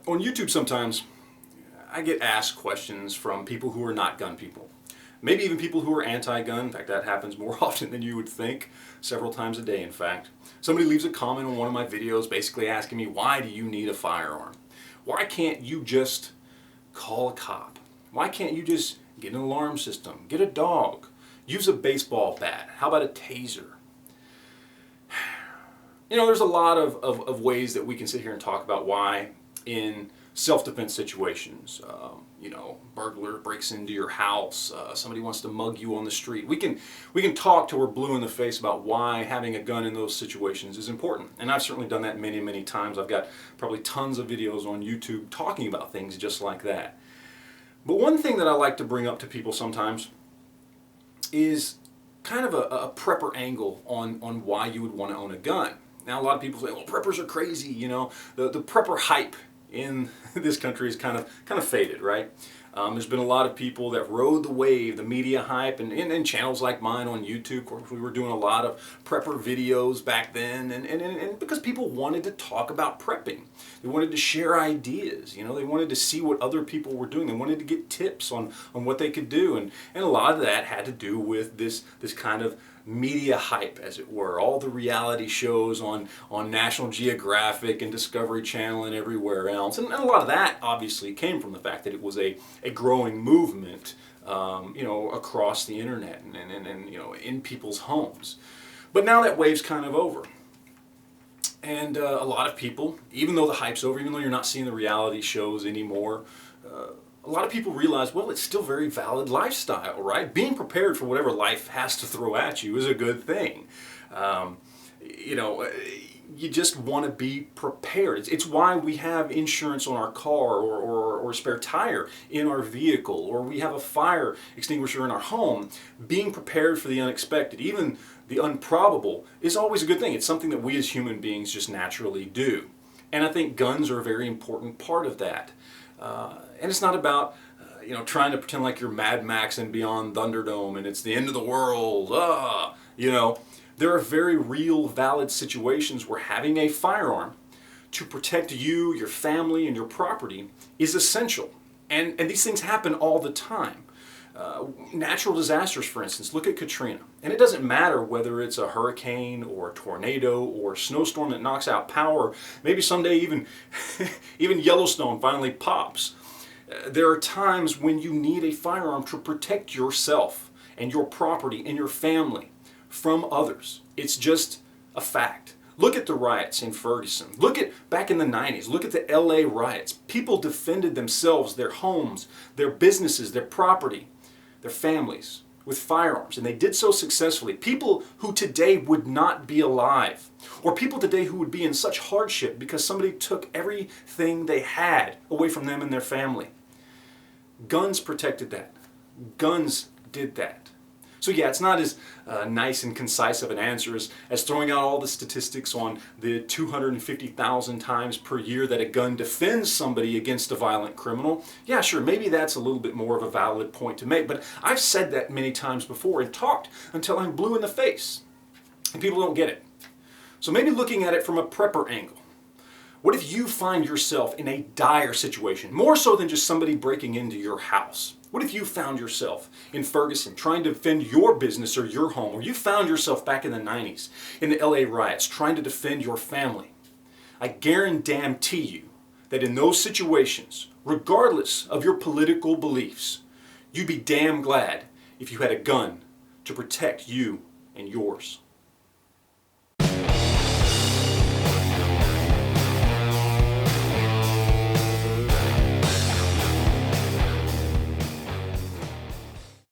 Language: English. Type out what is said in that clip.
On YouTube sometimes I get asked questions from people who are not gun people. Maybe even people who are anti-gun. In fact, that happens more often than you would think, several times a day in fact. Somebody leaves a comment on one of my videos basically asking me, why do you need a firearm? Why can't you just call a cop? Why can't you just get an alarm system, get a dog, use a baseball bat? How about a taser? You know, there's a lot of ways that we can sit here and talk about why in self-defense situations, you know, burglar breaks into your house, somebody wants to mug you on the street. We can talk till we're blue in the face about why having a gun in those situations is important. And I've certainly done that many, many times. I've got probably tons of videos on YouTube talking about things just like that. But one thing that I like to bring up to people sometimes is kind of a prepper angle on why you would want to own a gun. Now, a lot of people say, well, preppers are crazy, you know. The prepper hype in this country is kind of faded, right? There's been a lot of people that rode the wave, the media hype, and channels like mine on YouTube. Of course, we were doing a lot of prepper videos back then, and because people wanted to talk about prepping. They wanted to share ideas, you know, they wanted to see what other people were doing. They wanted to get tips on what they could do, and a lot of that had to do with this kind of media hype, as it were. All the reality shows on National Geographic and Discovery Channel and everywhere else. And a lot of that obviously came from the fact that it was a growing movement, you know, across the internet and you know, in people's homes. But now that wave's kind of over. And a lot of people, even though the hype's over, even though you're not seeing the reality shows anymore, a lot of people realize, well, it's still a very valid lifestyle, right? Being prepared for whatever life has to throw at you is a good thing. You know, you just want to be prepared. It's why we have insurance on our car or a spare tire in our vehicle, or we have a fire extinguisher in our home. Being prepared for the unexpected, even the improbable, is always a good thing. It's something that we as human beings just naturally do. And I think guns are a very important part of that. And it's not about, you know, trying to pretend like you're Mad Max and beyond Thunderdome and it's the end of the world. You know, there are very real, valid situations where having a firearm to protect you, your family, and your property is essential. And these things happen all the time. Natural disasters, for instance, look at Katrina. And it doesn't matter whether it's a hurricane or a tornado or a snowstorm that knocks out power. Maybe someday even Yellowstone finally pops. There are times when you need a firearm to protect yourself and your property and your family from others. It's just a fact. Look at the riots in Ferguson. Look at back in the 90s. Look at the LA riots. People defended themselves, their homes, their businesses, their property, their families with firearms, and they did so successfully. People who today would not be alive, or people today who would be in such hardship because somebody took everything they had away from them and their family. Guns protected that. Guns did that. So yeah, it's not as nice and concise of an answer as throwing out all the statistics on the 250,000 times per year that a gun defends somebody against a violent criminal. Yeah, sure, maybe that's a little bit more of a valid point to make, but I've said that many times before and talked until I'm blue in the face, and people don't get it. So maybe looking at it from a prepper angle. What if you find yourself in a dire situation, more so than just somebody breaking into your house? What if you found yourself in Ferguson trying to defend your business or your home, or you found yourself back in the 90s in the LA riots trying to defend your family? I guarantee you that in those situations, regardless of your political beliefs, you'd be damn glad if you had a gun to protect you and yours.